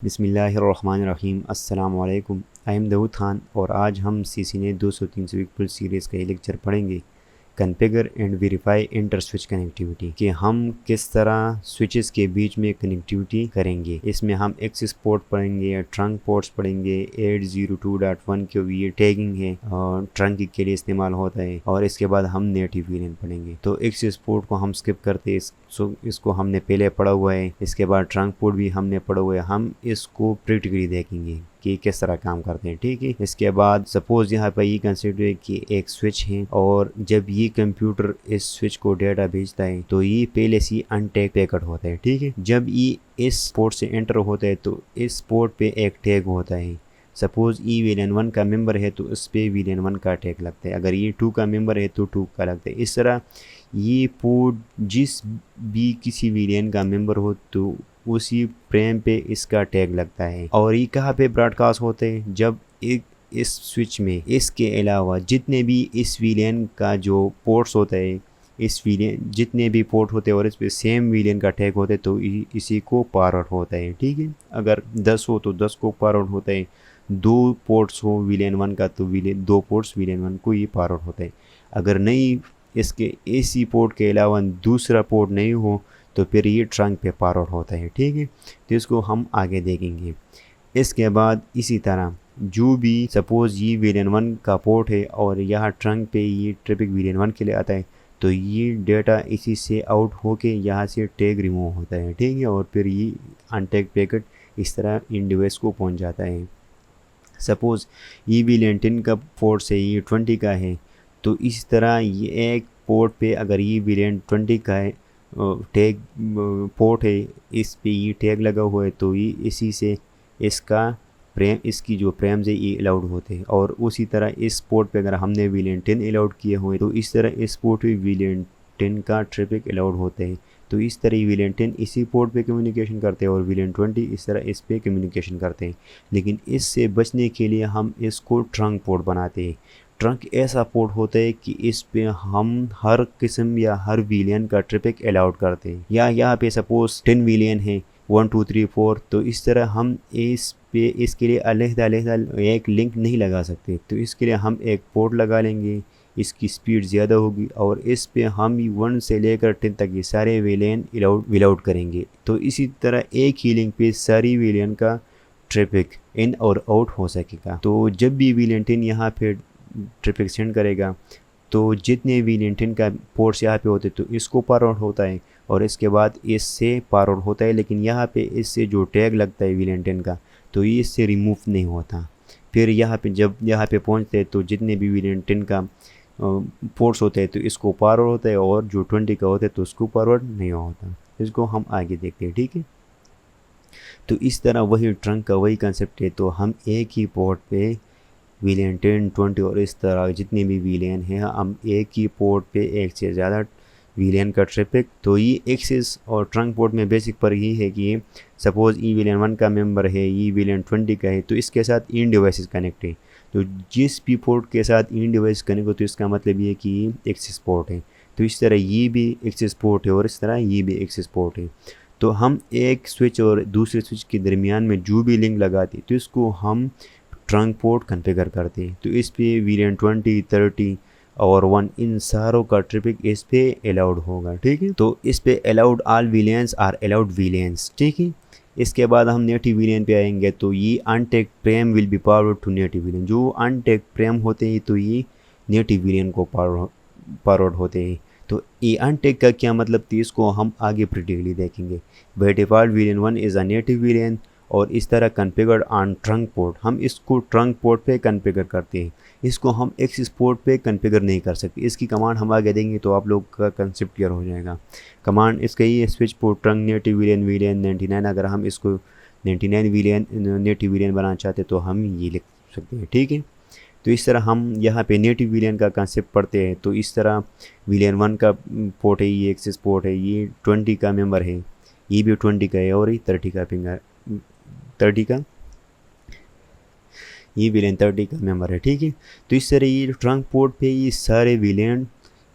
बिस्मिल्लाहिर्रहमानिर्रहीम। अस्सलाम वालेकुम। आई एम दाऊद खान और आज हम सीसीने 203 वीक फुल सीरीज़ का ये लेक्चर पढ़ेंगे, configure and verify inter switch connectivity, कि हम किस तरह स्विचेस के बीच में कनेक्टिविटी करेंगे। इसमें हम एक्सेस पोर्ट पढ़ेंगे, ट्रंक पोर्ट्स पढ़ेंगे, 802.1 के ये टैगिंग है और ट्रंक के लिए इस्तेमाल होता है, और इसके बाद हम नेटिव वीलन पढ़ेंगे। तो एक्सेस पोर्ट को हम स्किप करते हैं, इसको हमने पहले पढ़ा हुआ है। इसके बाद ट्रंक पोर्ट भी हमने पढ़ा हुआ है, हम इसको प्रैक्टिकली देखेंगे कि किस तरह काम करते हैं। ठीक है, इसके बाद सपोज यहाँ पर ये कंसिडर है कि एक स्विच है और जब ये कंप्यूटर इस स्विच को डेटा भेजता है तो ये पहले से अनटैग पैकेट होता है। ठीक है, जब ये इस पोर्ट से एंटर होता है तो इस पोर्ट पे एक टैग होता है। सपोज ई वीलन 1 का मेंबर है तो उस पर वीलन 1 का टैग लगता है, अगर ये 2 का मेंबर है तो 2 का लगता है। इस तरह ये पोर्ट जिस भी किसी वीलन का मेंबर हो तो उसी फ्रेम पे इसका टैग लगता है। और ये कहाँ पे ब्रॉडकास्ट होते हैं, जब एक इस स्विच में इसके अलावा जितने भी इस वीलन का जो पोर्ट्स होता है, इस वीलन जितने भी पोर्ट होते हैं और इस पे सेम वीलन का टैग होता है तो इसी को पावर आउट होता है। ठीक है, अगर 10 हो तो 10 को पावर आउट होता है, 2 पोर्ट्स हो वीलन 1 का तो 2 पोर्ट्स वीलन 1 को ये पावर आउट होता है। अगर नहीं इसके एसी पोर्ट के अलावा दूसरा पोर्ट नहीं हो तो फिर ये ट्रंक पे पावर आउट होता है। ठीक है, तो इसको हम आगे देखेंगे। इसके बाद इसी तरह जो भी सपोज ये वीलन 1 का पोर्ट है और यहाँ ट्रंक पे ये ट्रैफिक वीलन 1 के लिए आता है तो ये डेटा इसी से आउट होके यहाँ से टैग रिमूव होता है। ठीक है, और फिर ये अनटैग पैकेट इस तरह इन डिवाइस को पहुँच जाता है। सपोज ये वीलन 10 का पोर्ट से ये 20 का है तो इस तरह ये एक पोर्ट पे अगर ये वीलन 20 का है टैग पोर्ट है, इस पे ये टैग लगा हुआ है तो ये इसी से इसका प्रेम इसकी जो प्रेम्स है ये अलाउड होते हैं। और उसी तरह इस पोर्ट पे अगर हमने वीलन 10 अलाउड किए हुए तो इस तरह इस पोर्ट पे वीलन 10 का ट्रैफिक अलाउड होते हैं। तो इस तरह वीलन 10 इसी पोर्ट पे कम्युनिकेशन करते हैं और वीलन 20 इस तरह इस पे कम्युनिकेशन करते हैं। लेकिन इससे बचने के लिए हम इसको ट्रंक पोर्ट बनाते हैं। ट्रंक ऐसा पोर्ट होता है कि इस पे हम हर किस्म या हर वीलियन का ट्रैफिक अलाउड करते हैं। या यहाँ पे सपोज 10 वीलियन है 1 2 3 4, तो इस तरह हम इस पे इसके लिए अलग-अलग एक लिंक नहीं लगा सकते। तो इसके लिए हम एक पोर्ट लगा लेंगे, इसकी स्पीड ज़्यादा होगी और इस पे हम 1 से लेकर 10 तक ये सारे वीलियन अलाउड करेंगे। तो इसी तरह एक ही लिंक पे सारी वीलियन का ट्रैफिक इन और आउट हो सकेगा। तो जब भी वीलियन 10 यहाँ पे ट्रैफिक सेंड करेगा तो जितने वीलियन 10 का पोर्ट्स यहाँ पे होते तो इसको पावर आउट होता है और इसके बाद इससे पावर आउट होता है। लेकिन यहाँ पे इससे जो टैग लगता है वीलियन 10 का तो ये इससे रिमूव नहीं होता। फिर यहाँ पे जब यहाँ पे पहुँचते हैं तो जितने भी वीलियन 10 का पोर्ट्स होते हैं तो इसको पावर आउट होता है और जो 20 का होता है तो उसको पावर आउट नहीं होता। इसको हम आगे देखते हैं। ठीक है, तो इस तरह वही ट्रंक का वही कंसेप्ट है। तो हम एक ही पोर्ट पे वीलियन 10 20 और इस तरह जितने भी वीलियन हैं हम एक ही पोर्ट पे एक से ज़्यादा वीलियन का ट्रैफिक। तो ये एक्सेस और ट्रंक पोर्ट में बेसिक पर ही है कि सपोज ई वीलियन 1 का मेंबर है, ई वीलियन 20 का है तो इसके साथ इन डिवाइसेस कनेक्ट है। तो जिस भी पोर्ट के साथ इन डिवाइस कनेक्ट हो तो इसका मतलब ये कि ये एक्सेस पोर्ट है। तो इस तरह ये भी एक्सेस पोर्ट है और इस तरह ये भी एक्सेस पोर्ट है। तो हम एक स्विच और दूसरे स्विच के दरमियान में जो भी लिंक लगाते तो इसको हम ट्रंक पोर्ट कॉन्फ़िगर करते हैं। तो इस पे वीलियन 20 30 और 1 इन सारों का ट्रैफिक इस पे अलाउड होगा। ठीक है, तो इस पे अलाउड ऑल वीलियंस आर अलाउड वीलियंस। ठीक है, इसके बाद हम नेटिव वीलियन पे आएंगे तो ये untag frame will be powered to native VLAN. जो अनटैग प्रेम होते हैं तो ये नेटिव वीलियन को पावर्ड होते हैं। तो ये अनटैग का क्या मतलब थी इसको हम आगे प्रैक्टिकली देखेंगे। By default VLAN 1 is a native VLAN और इस तरह कॉन्फ़िगर्ड ऑन ट्रंक पोर्ट। हम इसको ट्रंक पोर्ट पे कॉन्फ़िगर करते हैं, इसको हम एक्सेस पोर्ट पे कॉन्फ़िगर नहीं कर सकते। इसकी कमांड हम आगे देंगे तो आप लोग का कंसेप्ट क्लियर हो जाएगा। कमांड इसका ये स्विच पोर्ट ट्रंक नेटिव वीलियन वीलियन 99। अगर हम इसको 99 वीलियन नेटिव वीलियन बनाना चाहते तो हम ये लिख सकते हैं। ठीक है, तो इस तरह हम यहाँ पे नेटिव वीलियन का कंसेप्ट पढ़ते हैं। तो इस तरह वीलियन 1 का पोर्ट है, ये एक्सेस पोर्ट है, ये 20 का मेंबर है, ये भी 20 का है और ये 30 का फिंगर 30 का ये वीलियन 30 का मेंबर है। ठीक है, तो इस तरह ये ट्रंक पोर्ट पे ये सारे वीलियन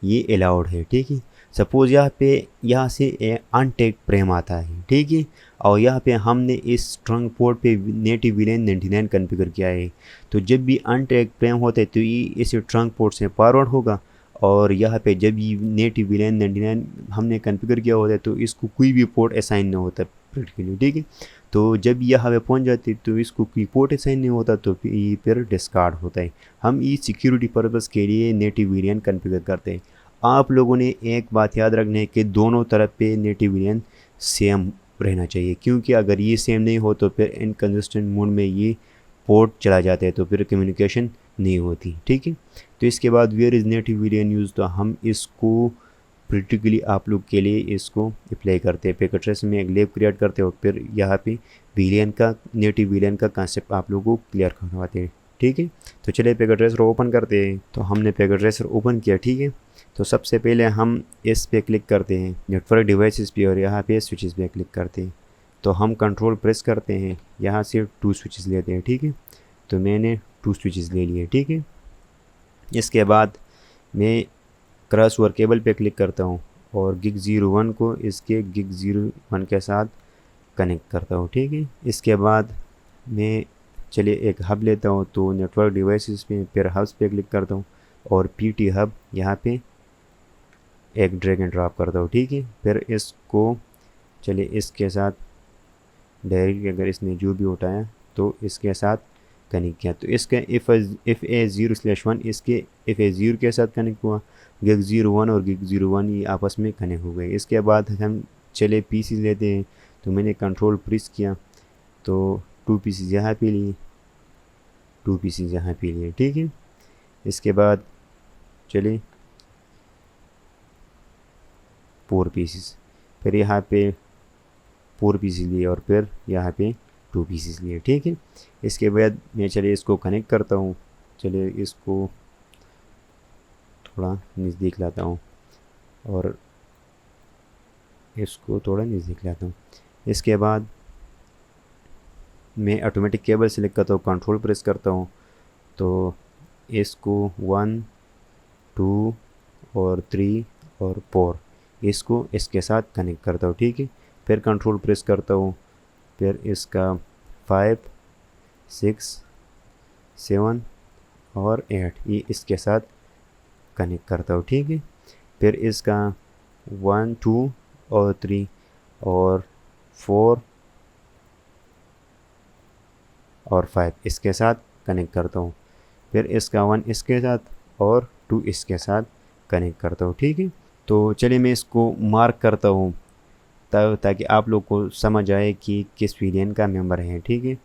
ये अलाउड है। ठीक है, सपोज़ यहाँ से अनटैग्ड फ्रेम आता है, ठीक है, और यहाँ पे हमने इस ट्रंक पोर्ट पे नेटिव वीलेन 99 कॉन्फ़िगर किया है। तो जब भी अनटैग्ड फ्रेम होता है तो ये इस ट्रंक पोर्ट से फॉरवर्ड होगा, और यहाँ पे जब ये नेटिव वीलेन 99 हमने कॉन्फ़िगर किया होता है तो इसको कोई भी पोर्ट असाइन नहीं होता प्रैक्टिकली, ठीक है। तो जब यहाँ पे पहुँच जाती है तो इसको कोई पोर्ट असाइन नहीं होता, तो ये फिर डिस्कार्ड होता है। हम ये सिक्योरिटी पर्पज़ के लिए नेटिव वीलेन कॉन्फ़िगर करते हैं। आप लोगों ने एक बात याद रखनी है कि दोनों तरफ पे नेटिव वीलेन सेम रहना चाहिए, क्योंकि अगर ये सेम नहीं हो तो फिर इनकंसिस्टेंट मोड में ये पोर्ट चला जाता है, तो फिर कम्युनिकेशन नहीं होती, ठीक है। तो इसके बाद where is native VLAN use, तो हम इसको प्रैक्टिकली आप लोग के लिए इसको अप्लाई करते हैं। पैकेट ट्रेस में एक लैब क्रिएट करते हैं और फिर यहाँ पे वीलेन का नेटिव वीलेन का कांसेप्ट आप लोगों को क्लियर करवाते हैं, ठीक है। तो चलिए पैकेट ट्रेसर ओपन करते हैं। तो हमने पैकेट ट्रेसर ओपन किया, ठीक है। तो सबसे पहले हम इस पे क्लिक करते हैं नेटवर्क डिवाइसेस पे, और यहाँ पे स्विचेस पे क्लिक करते हैं। तो हम कंट्रोल प्रेस करते हैं, यहाँ से 2 स्विचेस लेते हैं, ठीक है। तो मैंने 2 स्विचेस ले लिए, ठीक है। इसके बाद मैं क्रॉस ओवर केबल पे क्लिक करता हूँ और गिग 01 को इसके गिग 01 के साथ कनेक्ट करता हूँ, ठीक है। इसके बाद मैं चलिए एक हब लेता हूँ, तो नेटवर्क डिवाइसेस पे फिर हब्स पे क्लिक करता हूँ और पीटी हब यहाँ पे एक ड्रैग एंड ड्रॉप करता हूँ, ठीक है। फिर इसको चलिए इसके साथ डायरेक्टली अगर इसने जो भी उठाया तो इसके साथ कनेक्ट किया, तो इसका इफ़ ए 0/1 इसके इफ़ ए 0 के साथ कनेक्ट हुआ, गिग 01 और गिग 01 ये आपस में कनेक्ट हो गए। इसके बाद हम चले पीसीज लेते हैं, तो मैंने कंट्रोल प्रेस किया तो 2 पीसीज यहाँ पे लिए, 2 पीसीज यहाँ पे लिए, ठीक है। इसके बाद चलिए 4 पीसीज, फिर यहाँ पे 4 पीसीज लिए और फिर यहाँ पे 2 पीसीज लिए, ठीक है। इसके बाद मैं चलिए इसको कनेक्ट करता हूँ, चलिए इसको थोड़ा नज़दीक लाता हूँ और इसको थोड़ा नज़दीक लाता हूँ। इसके बाद मैं ऑटोमेटिक केबल सेलेक्ट करता हूँ, कंट्रोल प्रेस करता हूँ, तो इसको 1 2 और 3 और 4 इसको इसके साथ कनेक्ट करता हूँ, ठीक है। फिर कंट्रोल प्रेस करता हूँ, फिर इसका 5 6 7 और 8 ये इसके साथ कनेक्ट करता हूँ, ठीक है। फिर इसका 1 2 और 3 और 4 और 5 इसके साथ कनेक्ट करता हूँ, फिर इसका 1 इसके साथ और 2 इसके साथ कनेक्ट करता हूँ, ठीक है। तो चलिए मैं इसको मार्क करता हूँ ताकि आप लोग को समझ आए कि किस वीलेन का मेंबर है, ठीक है।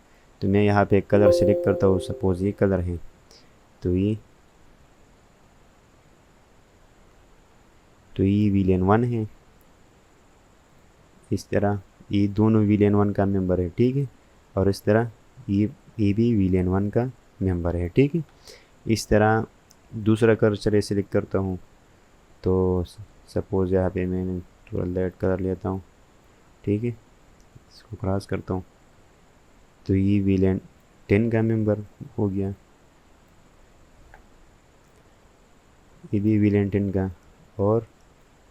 तो मैं यहाँ पे कलर सेलेक्ट करता हूँ, सपोज़ ये कलर है, तो ये वीलेन 1 है। इस तरह ये दोनों वीलेन 1 का मेंबर है, ठीक है। और इस तरह ये भी वीलेन 1 का मेंबर है, ठीक है। इस तरह दूसरा कलर चलिए सेलेक्ट करता हूँ, तो सपोज़ यहाँ पे मैंने थोड़ा लाइट कलर लेता हूँ, ठीक है। इसको क्रॉस करता हूँ, तो ये वीलेन 10 का मेंबर हो गया, ये भी वीलेन 10 का, और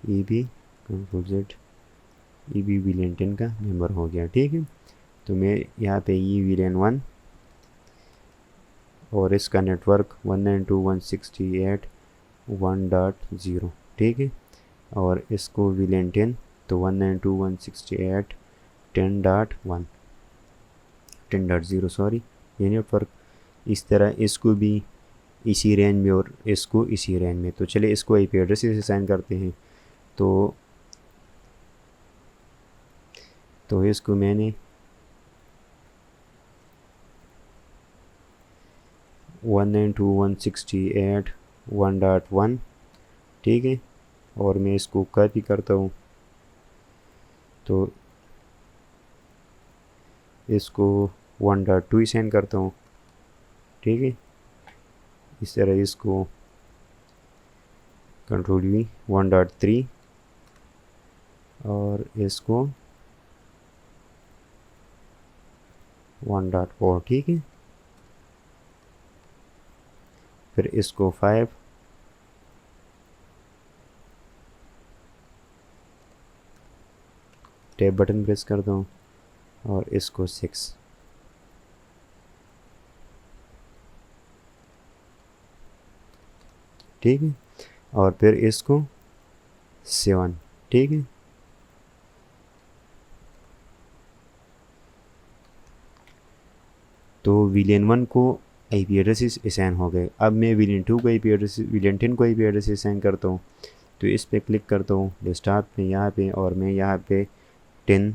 ये भी कंट्रोल Z ये भी वीलेन 10 का मेंबर हो गया, ठीक है। तो मैं यहाँ पे ये वीलेन 1 और इसका नेटवर्क 192.168.1.0, ठीक है। और इसको वीलेन 10 तो 192.168.10.1 10.0 सॉरी, ये नेटवर्क। इस तरह इसको भी इसी रेंज में और इसको इसी रेंज में। तो चलिए इसको आईपी एड्रेस से साइन करते हैं, तो इसको मैंने 192.168.1.1, ठीक है। और मैं इसको कॉपी करता हूँ, तो इसको 1.2 साइन करता हूँ, ठीक है। इस तरह इसको कंट्रोल V 1.3 और इसको 1.4, ठीक है। फिर इसको 5 टैब बटन प्रेस करता हूँ और इसको 6, ठीक है, और फिर इसको 7, ठीक है। तो विलियन 1 को IP एड्रेसेस असाइन हो गए। अब मैं विलियन 2 को IP एड्रेस, विलियन 10 को IP एड्रेस असाइन करता हूँ। तो इस पे क्लिक करता हूँ डेस्कटॉप पे यहाँ पे, और मैं यहाँ पे 10,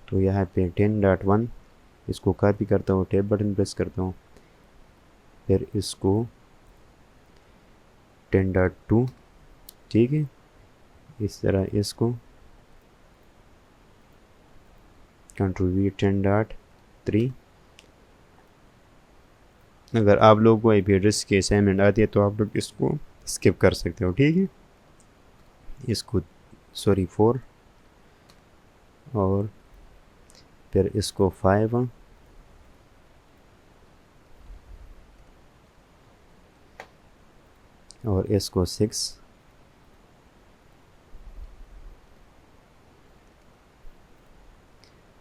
तो यहाँ पे 10.1 इसको कॉपी करता हूँ, टैब बटन प्रेस करता हूँ, फिर इसको 10.2, ठीक है, इस तरह इसको कंट्रोल 10.3। अगर आप लोगों को IP एड्रेस की असाइनमेंट आती है तो आप लोग इसको स्किप कर सकते हो, ठीक है। इसको 4 और फिर इसको 5 और इसको 6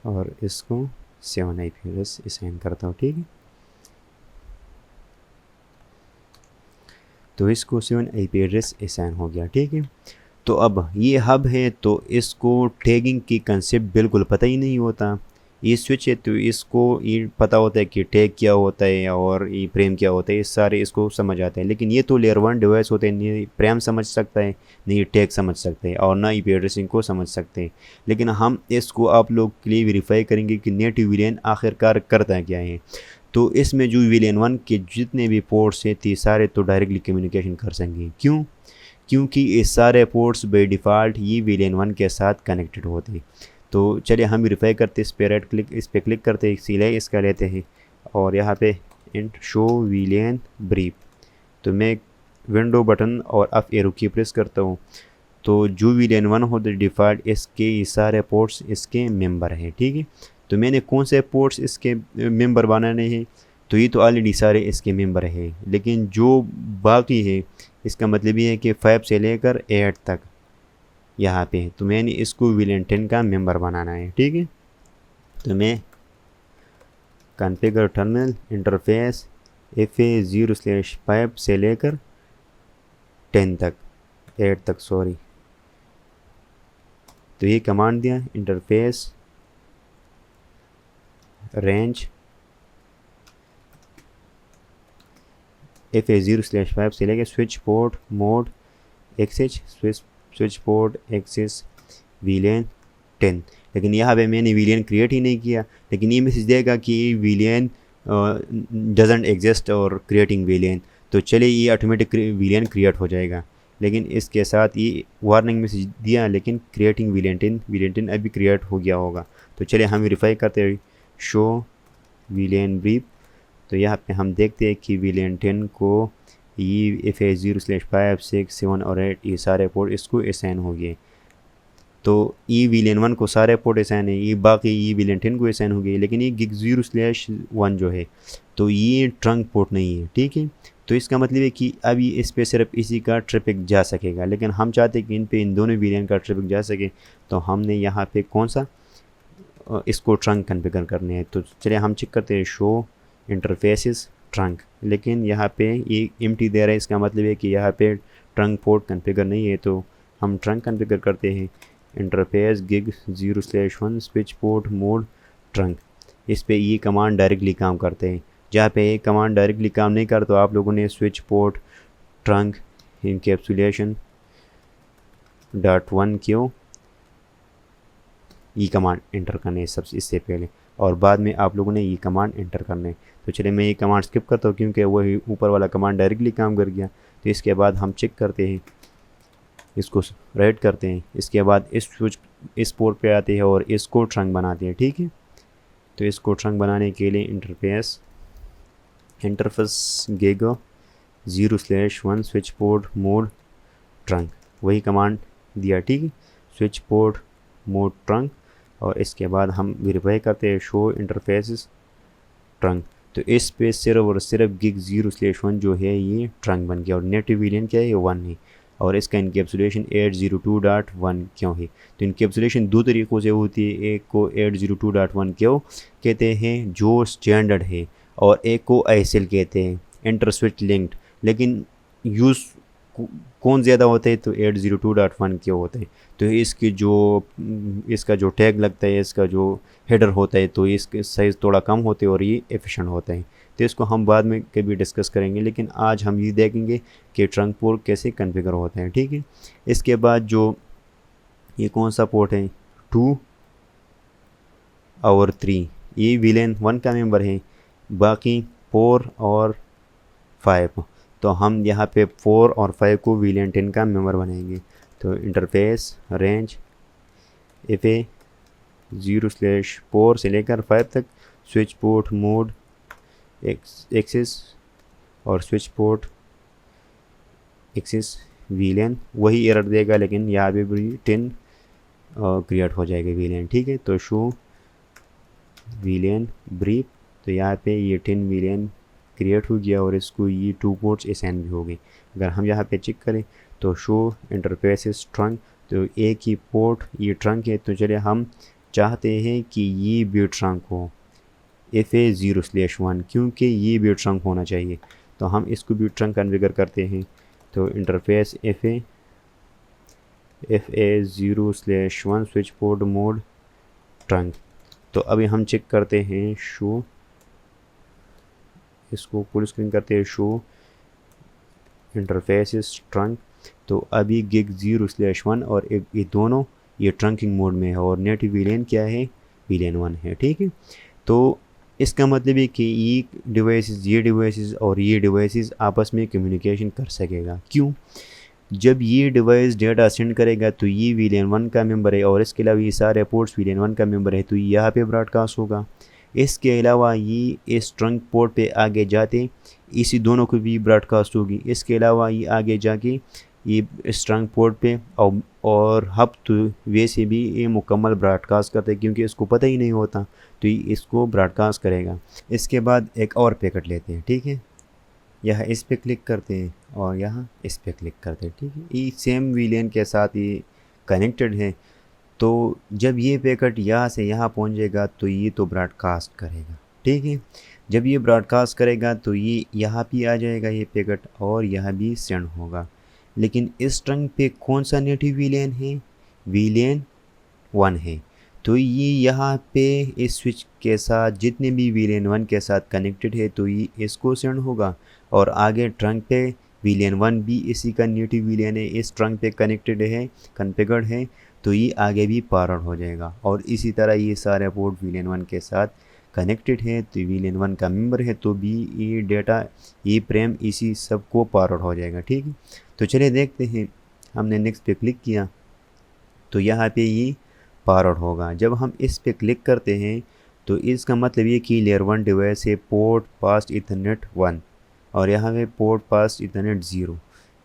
और इसको 7 IP एड्रेस असाइन करता हूँ, ठीक है। तो इसको 7 IP एड्रेस असाइन हो गया, ठीक है। तो अब ये हब है, तो इसको टैगिंग की कंसेप्ट बिल्कुल पता ही नहीं होता। ये स्विच है तो इसको ये पता होता है कि टैग क्या होता है और ये प्रेम क्या होता है, ये सारे इसको समझ आते हैं। लेकिन ये तो लेयर 1 डिवाइस होते हैं, नहीं प्रेम समझ सकता है, नहीं टैग समझ सकते हैं, और ना IP एड्रेसिंग को समझ सकते हैं। लेकिन हम इसको आप लोग के लिए वेरीफाई करेंगे कि नेटिव विलियन आखिरकार करता क्या है। तो इसमें जो विलियन 1 के जितने भी पोर्ट्स हैं ती सारे तो डायरेक्टली कम्युनिकेशन कर सकेंगे। क्यों? क्योंकि ये सारे पोर्ट्स बाई डिफ़ॉल्ट ये विलियन 1 के साथ कनेक्टेड होते हैं। तो चलिए हम वेरीफाई करते हैं, इस पर राइट क्लिक, इस पर क्लिक करते हैं, सिलेक्ट इसका लेते हैं और यहाँ पे इंट शो विलियन ब्रीफ। तो मैं विंडो बटन और अप एरो की प्रेस करता हूँ। तो जो विलियन 1 हो द डिफ़ॉल्ट इसके ये सारे पोर्ट्स इसके मेंबर हैं, ठीक है। तो मैंने कौन से पोर्ट्स इसके मेंबर बनाने हैं, तो ये तो ऑलरेडी सारे इसके मेंबर हैं। लेकिन जो बाकी है इसका मतलब ये है कि 5 से लेकर 8 तक यहाँ पे है, तो मैंने इसको विलियन 10 का मेंबर बनाना है, ठीक है। तो मैं कॉन्फ़िगर टर्मिनल इंटरफेस FA0/5 से लेकर 10 तक, 8 तक सॉरी, तो ये कमांड दिया इंटरफेस रेंज FA0/5 से लेकर switch port mode access switch port access VLAN 10। लेकिन यहाँ पे मैंने विलियन क्रिएट ही नहीं किया, लेकिन ये मैसेज देगा कि विलियन डजंट एग्जिस्ट और क्रिएटिंग विलियन। तो चलिए ये ऑटोमेटिक विलियन क्रिएट हो जाएगा। लेकिन इसके साथ ये वार्निंग मैसेज दिया, लेकिन क्रिएटिंग विलियन 10 अभी क्रिएट हो गया होगा। तो चलिए हम वेरीफाई करते हैं, शो विलियन ब्रीफ। तो यहाँ पे हम देखते हैं कि विलियन 10 को ये FA0/5, 6, 7 और 8 ये सारे पोर्ट इसको असाइन हो गए। तो ये विलियन 1 को सारे पोर्ट असाइन है, ये बाकी ये विलियन 10 को असाइन हो गए। लेकिन ये गिग 0/1 जो है तो ये ट्रंक पोर्ट नहीं है, ठीक है। तो इसका मतलब है कि अभी इस पर सिर्फ इसी का ट्रैफिक जा सकेगा, लेकिन हम चाहते हैं कि इन दोनों विलियन का ट्रैफिक जा सके। तो हमने यहाँ पे कौन सा इसको ट्रंक कन्फिगर करने हैं। तो चलिए हम चेक करते हैं, शो इंटरफेसेस ट्रंक, लेकिन यहाँ पे ये एम्प्टी दे रहा है, इसका मतलब है कि यहाँ पे ट्रंक पोर्ट कन्फिगर नहीं है। तो हम ट्रंक कन्फिगर करते हैं, interface gig 0/1 switch port mode trunk. इस पे ये कमांड डायरेक्टली काम करते हैं। जहाँ पे ये कमांड डायरेक्टली काम नहीं कर तो आप लोगों ने स्विच पोर्ट ट्रंक इनकैप्सुलेशन .1 क्यों ये कमांड एंटर करने है सबसे इससे पहले, और बाद में आप लोगों ने ये कमांड एंटर करने। तो चलिए मैं ये कमांड स्किप करता हूँ क्योंकि वही ऊपर वाला कमांड डायरेक्टली काम कर गया। तो इसके बाद हम चेक करते हैं, इसको राइट करते हैं, इसके बाद इस पोर्ट पे आते हैं और इसको ट्रंक बनाते हैं, ठीक है। तो इसको ट्रंक बनाने के लिए interface gig 0/1 switch port mode trunk, वही कमांड दिया, ठीक है, स्विच पोर्ट मोड ट्रंक। और इसके बाद हम वेरीफाई करते हैं, शो इंटरफेसेस ट्रंक। तो इस पे सिर्फ और सिर्फ गिग 0/1 जो है ये ट्रंक बन गया और नेटिव विलियन क्या है, ये 1 है। और इसका इनकेप्सुलेशन 802.1 क्यों है? तो इनकेप्सुलेशन दो तरीक़ों से होती है, एक को 802.1 क्यों कहते हैं जो स्टैंडर्ड है, और एक को आईएसएल कहते हैं, इंटर स्विच लिंक्ड। लेकिन यूज़ कौन ज़्यादा होता है? तो 802.1 क्यों होता है। तो इसका जो टैग लगता है, इसका जो हेडर होता है, तो इसके साइज़ थोड़ा कम होते हैं और ये एफिशिएंट होता है। तो इसको हम बाद में कभी डिस्कस करेंगे, लेकिन आज हम ये देखेंगे कि ट्रंक पोर्ट कैसे कॉन्फ़िगर होते हैं, ठीक है। इसके बाद जो ये कौन सा पोर्ट है, 2 और 3, ये VLAN 1 का मेंबर है, बाकी 4 और 5। तो हम यहाँ पे 4 और 5 को VLAN 10 का मेंबर बनाएंगे। तो इंटरफेस रेंज FA 0/4 से लेकर 5 तक, स्विच पोर्ट मोड एक्सेस और स्विच पोर्ट एक्सेस VLAN, वही एरर देगा, लेकिन यहाँ पे भी 10 क्रिएट हो जाएगा VLAN, ठीक है। तो शो VLAN ब्रीफ, तो यहाँ पे ये 10 VLAN क्रिएट हो गया और इसको ये 2 पोर्ट्स असाइन भी हो गए। अगर हम यहाँ पे चेक करें तो शो इंटरफेस ट्रंक, तो एक ही पोर्ट ये ट्रंक है। तो चलिए हम चाहते हैं कि ये भी ट्रंक हो FA 0/1, क्योंकि ये भी ट्रंक होना चाहिए। तो हम इसको भी ट्रंक कन्फिगर करते हैं। तो interface FA 0/1 switch port mode trunk. तो अभी हम चेक करते हैं शो, इसको फुल स्क्रीन करते हैं, शो इंटरफेस ट्रंक। तो अभी गिग 0/1 और ये दोनों ये ट्रंकिंग मोड में है, और नेटिव VLAN क्या है, VLAN 1 है, ठीक है। तो इसका मतलब है कि ये डिवाइसेस और ये डिवाइसेस आपस में कम्युनिकेशन कर सकेगा। क्यों? जब ये डिवाइस डेटा सेंड करेगा तो ये VLAN 1 का मेंबर है, और इसके अलावा ये सारे पोर्ट्स VLAN 1 का मेंबर है, तो यहाँ पे ब्रॉडकास्ट होगा। इसके अलावा ये इस ट्रंक पोर्ट पे आगे जाते इसी दोनों को भी ब्रॉडकास्ट होगी। इसके अलावा ये आगे जाके ये इस ट्रंक पोर्ट पे और हब तो वैसे भी ये मुकम्मल ब्रॉडकास्ट करता है, क्योंकि इसको पता ही नहीं होता, तो ये इसको ब्रॉडकास्ट करेगा। इसके बाद एक और पैकेट लेते हैं, ठीक है, यहाँ इस पे क्लिक करते हैं और यहाँ इस पे क्लिक करते हैं, ठीक है। ये सेम VLAN के साथ ये कनेक्टेड है। तो जब ये पैकेट यहाँ से यहाँ पहुँचेगा तो ये तो ब्रॉडकास्ट करेगा, ठीक है। जब ये ब्रॉडकास्ट करेगा तो ये यहाँ भी आ जाएगा ये पैकेट, और यहाँ भी सेंड होगा। लेकिन इस ट्रंक पे कौन सा नेटिव VLAN है, VLAN 1 है। तो ये यहाँ पे इस स्विच के साथ जितने भी VLAN 1 के साथ कनेक्टेड है, तो ये इसको सेंड होगा, और आगे ट्रंक पे VLAN 1 भी इसी का नेटिव VLAN है, इस ट्रंक पे कनेक्टेड है, कॉन्फ़िगर्ड है, तो ये आगे भी पावर हो जाएगा। और इसी तरह ये सारे पोर्ट VLAN 1 के साथ कनेक्टेड है, तो VLAN 1 का मेंबर है, तो भी ये डेटा ये प्रेम इसी सब को पावर हो जाएगा, ठीक है। तो चलिए देखते हैं, हमने नेक्स्ट पे क्लिक किया तो यहाँ पे ये पावर होगा। जब हम इस पे क्लिक करते हैं तो इसका मतलब ये कि लेयर 1 डिवाइस है पोर्ट पास्ट ईथरनेट 1, और यहाँ पे पोर्ट पास्ट ईथरनेट 0,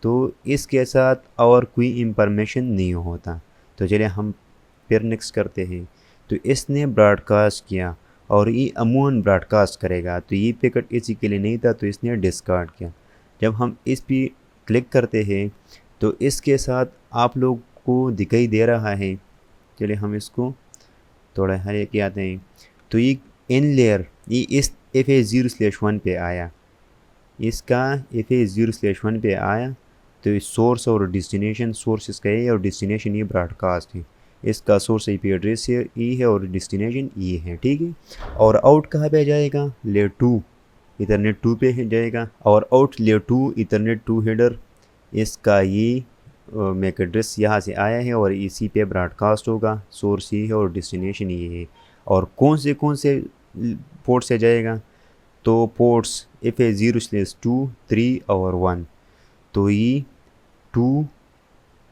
तो इसके साथ और कोई इंफॉर्मेशन नहीं होता। तो चलिए हम फिर नेक्स्ट करते हैं। तो इसने ब्रॉडकास्ट किया और ये अमूमन ब्रॉडकास्ट करेगा, तो ये पैकेट इसी के लिए नहीं था, तो इसने डिस्कार्ड किया। जब हम इस पे क्लिक करते हैं तो इसके साथ आप लोग को दिखाई दे रहा है, चलिए हम इसको थोड़ा हरे के आते हैं। तो ये इन लेयर ये इस FA 0/1 पे आया, इसका FA 0/1 पे आया, तो इस सोर्स और डेस्टिनेशन, सोर्स इसका है और डेस्टिनेशन ये ब्रॉडकास्ट है। इसका सोर्स IP एड्रेस ये है और डेस्टिनेशन ये है, ठीक है। और आउट कहाँ पे जाएगा, लेयर 2 ईथरनेट 2 पे जाएगा, और आउट लेयर 2 ईथरनेट 2 हेडर, इसका ये मैक एड्रेस यहाँ से आया है और इसी पे ब्रॉडकास्ट होगा। सोर्स ये है और डेस्टिनेशन ये है। और कौन से पोर्ट से जाएगा, तो पोर्ट्स FA 0/2, 3 और 1, तो ये 2,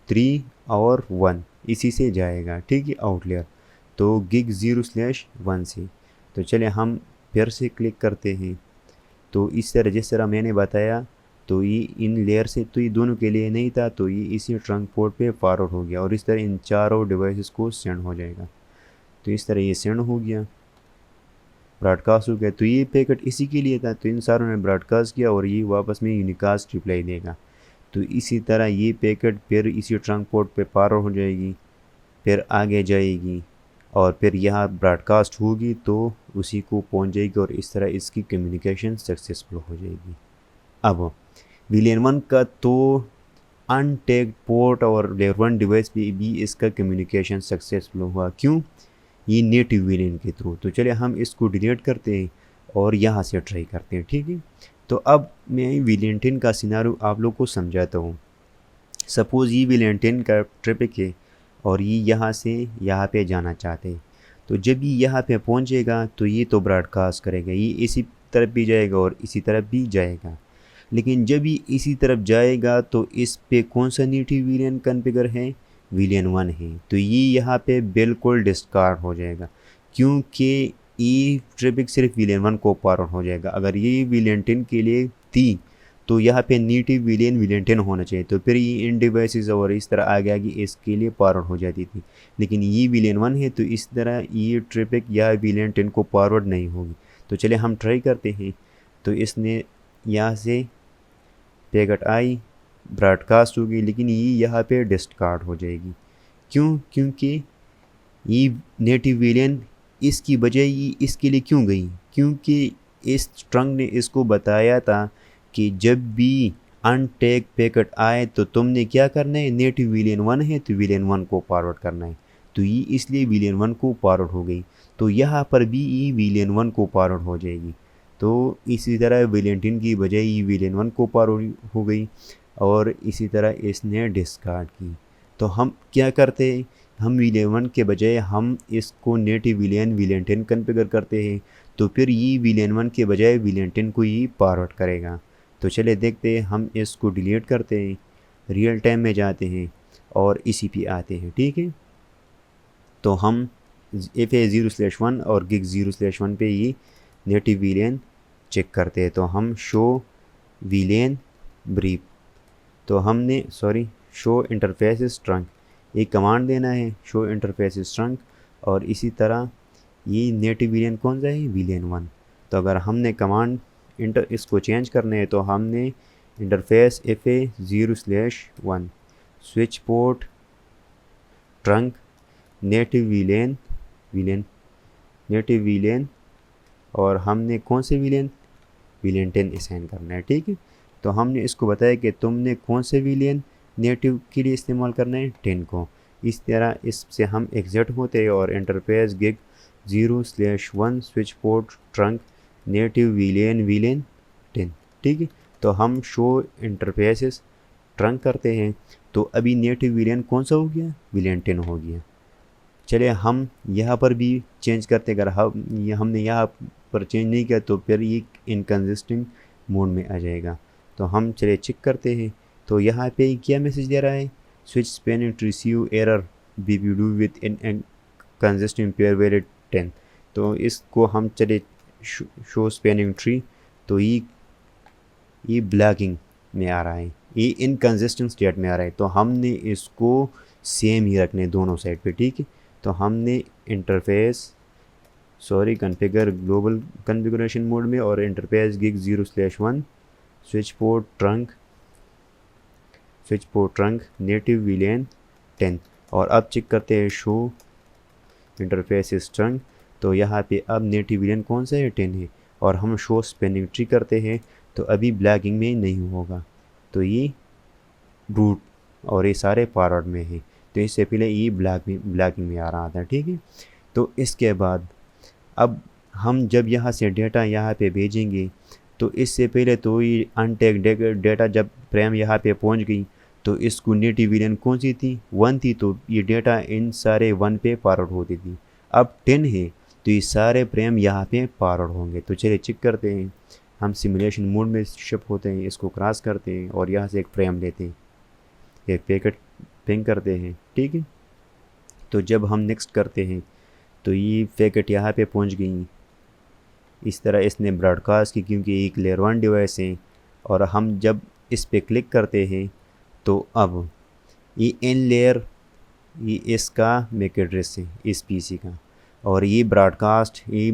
3 और 1 इसी से जाएगा, ठीक है, आउटलेयर। तो गिग 0/1 से। तो चलिए हम फिर से क्लिक करते हैं। तो इस तरह जिस तरह मैंने बताया, तो ये इन लेयर से तो ये दोनों के लिए नहीं था, तो ये इसी ट्रंक पोर्ट पे फॉरवर्ड हो गया और इस तरह इन चारों डिवाइसेस को सेंड हो जाएगा। तो इस तरह ये सेंड हो गया, ब्रॉडकास्ट हो गया। तो ये पैकेट इसी के लिए था, तो इन सारों ने ब्रॉडकास्ट किया और ये वापस में यूनिकास्ट रिप्लाई देगा। तो इसी तरह ये पैकेट फिर इसी ट्रंक पोर्ट पे पार हो जाएगी, फिर आगे जाएगी और फिर यहाँ ब्रॉडकास्ट होगी तो उसी को पहुँच जाएगी और इस तरह इसकी कम्युनिकेशन सक्सेसफुल हो जाएगी। अब विलेन 1 का तो अनटैग्ड पोर्ट और लेयर 1 डिवाइस पे भी इसका कम्युनिकेशन सक्सेसफुल हुआ। क्यों? ये नेटिव विलेन के थ्रू। तो चलिए हम इसको डिलीट करते हैं और यहाँ से ट्राई करते हैं, ठीक है। तो अब मैं विलेन 10 का सिनारियो आप लोग को समझाता हूँ। सपोज़ ये विलेन 10 का ट्रैफिक है और ये यहाँ से यहाँ पे जाना चाहते हैं। तो जब ये यहाँ पे पहुँचेगा तो ये तो ब्रॉडकास्ट करेगा, ये इसी तरफ भी जाएगा और इसी तरफ भी जाएगा। लेकिन जब ये इसी तरफ जाएगा तो इस पे कौन सा नेटिव विलेन कॉन्फ़िगर है? विलेन 1 है। तो ये यहाँ पे बिल्कुल डिस्कार्ड हो जाएगा, क्योंकि ये ट्रैफिक सिर्फ विलेन 1 को फॉरवर्ड हो जाएगा। अगर ये विलेन 10 के लिए थी तो यहाँ पे नेटिव विलेन विलेन 10 होना चाहिए, तो फिर ये इन डिवाइसेस और इस तरह आगे आगे इसके लिए फॉरवर्ड हो जाती थी। लेकिन ये विलेन 1 है तो इस तरह ये ट्रैफिक या विलेन 10 को फॉरवर्ड नहीं होगी। तो चलिए हम ट्राई करते हैं। तो इसने यहाँ से पैकेट आई, ब्रॉडकास्ट होगी, लेकिन ये यहाँ पे डिस्कार्ड हो जाएगी। क्यों? क्योंकि ये नेटिव विलेन इसकी बजाय ये इसके लिए क्यों गई? क्योंकि इस ट्रंक ने इसको बताया था कि जब भी अनटैग पैकेट आए तो तुमने क्या करना है, नेटिव विलेन 1 है तो विलेन 1 को फॉरवर्ड करना है। तो ये इसलिए विलेन 1 को फॉरवर्ड हो गई। तो यहाँ पर भी ये विलेन 1 को फॉरवर्ड हो जाएगी। तो इसी तरह विलेन 10 की बजाय ये विलेन 1 को फॉरवर्ड हो गई और इसी तरह इसने डिस्कार्ड की। तो हम क्या करते हैं, हम विलेन 1 के बजाय हम इसको नेटिव विलेन विलेन 10 कॉन्फ़िगर करते हैं। तो फिर ये विलेन 1 के बजाय विलेन 10 को ही फॉरवर्ड करेगा। तो चले देखते हैं, हम इसको डिलीट करते हैं, रियल टाइम में जाते हैं और इसी पे आते हैं, ठीक है। तो हम FA0/1 और GIG0/1 पे ये नेटिव विलेन चेक करते हैं। तो हम शो विलेन ब्रीफ, तो हमने शो इंटरफेस ट्रंक ये कमांड देना है, शो इंटरफेस ट्रंक। और इसी तरह ये नेटिव विलेन कौन सा है? विलेन 1। तो अगर हमने कमांड इसको चेंज करना है तो हमने interface FA0/1 switch port trunk native villain और हमने कौन से विलेन? विलेन 10 असाइन करना है, ठीक है। तो हमने इसको बताया कि तुमने कौन से विलेन नेटिव के लिए इस्तेमाल करना है? 10 को। इस तरह इससे हम एग्जिट होते हैं और interface GIG0/1 switch port trunk native villain 10, ठीक है। तो हम शो इंटरफेसेस ट्रंक करते हैं तो अभी नेटिव विलेन कौन सा हो गया? विलेन 10 हो गया। चलिए हम यहाँ पर भी चेंज करते हैं। अगर हमने यहाँ पर चेंज नहीं किया तो फिर ये इनकंसिस्टेंट मोड में आ जाएगा। तो हम चलिए चेक करते हैं। तो यहाँ पे क्या मैसेज दे रहा है? Switch spanning two receive error BPDU with inconsistent peer variate 10। तो इसको हम चले शो स्पैनिंग ट्री, तो ये ब्लैकिंग में आ रहा है, ये इनकंसिस्टेंट स्टेट में आ रहा है। तो हमने इसको सेम ही रखने दोनों साइड पे, ठीक है। तो हमने interface configure global configuration mode में और interface GIG0/1 switch port trunk native villain 10। और अब चेक करते हैं शो इंटरफेस ट्रंक। तो यहाँ पे अब नेटिव विलेन कौन सा है? 10 है। और हम शो स्पैनिंग ट्री करते हैं तो अभी ब्लैकिंग में नहीं होगा, तो ये रूट और ये सारे फॉरवर्ड में है। तो इससे पहले ये ब्लैकिंग में आ रहा था, ठीक है। तो इसके बाद अब हम जब यहाँ से डेटा यहाँ पे भेजेंगे तो इससे पहले तो ये अनटैग डेटा जब फ्रेम यहाँ पे पहुँच गई तो इसको नेटिव विलेन कौन सी थी? 1 थी। तो ये डेटा इन सारे 1 पे फॉरवर्ड होती थी। अब 10 है तो ये सारे फ्रेम यहाँ पे फॉरवर्ड होंगे। तो चलिए चेक करते हैं। हम सिमुलेशन मोड में शिफ्ट होते हैं, इसको क्रॉस करते हैं और यहाँ से एक फ्रेम लेते हैं, एक पैकेट पिंग करते हैं, ठीक है। तो जब हम नेक्स्ट करते हैं तो ये पैकेट यहाँ पे पहुँच गई। इस तरह इसने ब्रॉडकास्ट की, क्योंकि एक लेयर 1 डिवाइस है। और हम जब इस पे क्लिक करते हैं तो अब ये इन लेयर ये इसका मैक एड्रेस है इस पीसी का, और ये ब्रॉडकास्ट ये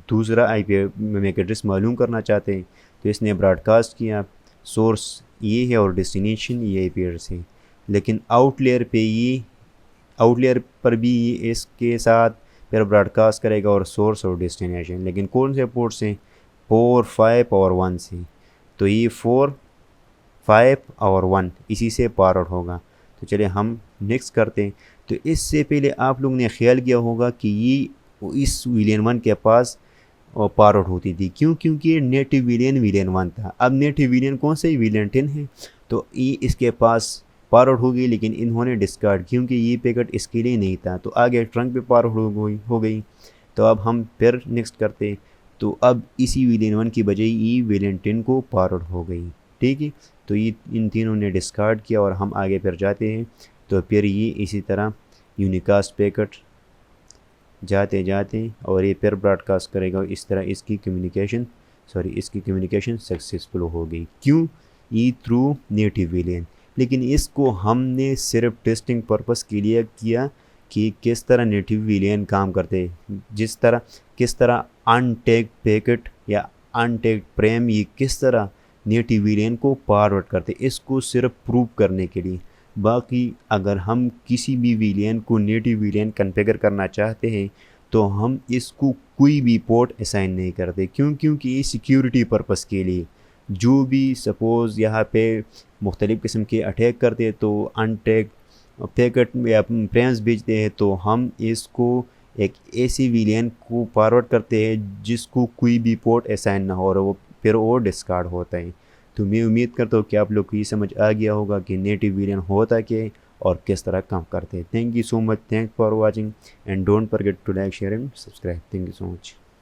दूसरा IP मैक एड्रेस मालूम करना चाहते हैं। तो इसने ब्रॉडकास्ट किया सोर्स ये है और डेस्टिनेशन ये पेयर्स है। लेकिन आउटलेयर पर भी ये इसके साथ फिर ब्रॉडकास्ट करेगा और सोर्स और डेस्टिनेशन। लेकिन कौन से पोर्ट्स हैं? 4, 5 और 1 से। तो ये 4, 5 और 1 इसी से पार आउट होगा। तो चलिए हम नेक्स्ट करते हैं। तो इससे पहले आप लोग ने ख्याल किया होगा कि ये इस विलियन 1 के पास पार आउट होती थी। क्यों? क्योंकि नेटिव विलियन 1 था। अब नेटिव विलियन कौन सा? विलियन 10 है। तो ये इसके पास पार आउट हो गई, लेकिन इन्होंने डिस्कार्ड क्योंकि ये पैकेट इसके लिए नहीं था। तो आगे ट्रंक पे पार हो गई। तो अब हम फिर नेक्स्ट करते। तो अब इसी विलियन 1 की बजाय ये विलियन 10 को पार आउट हो गई। ठीक है, तो ये इन तीनों ने डिस्कार्ड किया और हम आगे फिर जाते हैं। तो फिर ये इसी तरह यूनिकास्ट पैकेट जाते जाते और ये फिर ब्रॉडकास्ट करेगा। इस तरह इसकी कम्युनिकेशन सक्सेसफुल हो गई। क्यों? ये थ्रू नेटिव विलियन। लेकिन इसको हमने सिर्फ टेस्टिंग पर्पस के लिए किया कि किस तरह नेटिव विलियन काम करते हैं, किस तरह अनटैग्ड पैकेट या अनटैग्ड फ्रेम ये किस तरह नेटिव विलियन को फॉरवर्ड करते, इसको सिर्फ प्रूव करने के लिए। बाकी अगर हम किसी भी विलियन को नेटिव विलियन कॉन्फ़िगर करना चाहते हैं तो हम इसको कोई भी पोर्ट असाइन नहीं करते। क्यों? क्योंकि ये सिक्योरिटी पर्पस के लिए। जो भी सपोज़ यहाँ पे मुख्तलिफ़ किस्म के अटैक करते तो अनटैग पैकेट या फ्रेम्स भेजते हैं, तो हम इसको एक ऐसी विलियन को फॉरवर्ड करते हैं जिसको कोई भी पोर्ट असाइन ना हो और वो डिस्कार्ड होता है। तो मैं उम्मीद करता हूँ कि आप लोग को ये समझ आ गया होगा कि नेटिव विलियन होता क्या है और किस तरह काम करते हैं। Thank you so much, thank for watching and don't forget to like, share and subscribe. Thank you so much.